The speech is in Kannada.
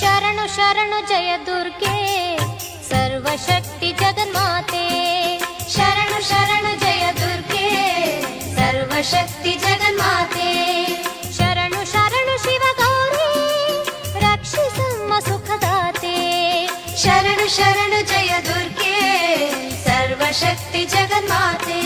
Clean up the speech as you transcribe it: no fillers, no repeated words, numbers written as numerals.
ಶರಣು ಶರಣು ಜಯ ದುರ್ಗೆ ಸರ್ವಶಕ್ತಿ ಜಗನ್ಮಾತೆ. ಶರಣು ಶರಣು ಜಯ ದುರ್ಗೆ ಸರ್ವಶಕ್ತಿ ಜಗನ್ಮಾತೆ. ಶರಣು ಶರಣು ಶಿವಗೌರಿ ರಕ್ಷಿಸಮ್ಮ ಸುಖದಾತೆ. ಶರಣು ಶರಣು ಜಯ ದುರ್ಗೆ ಸರ್ವಶಕ್ತಿ ಜಗನ್ಮಾತೆ.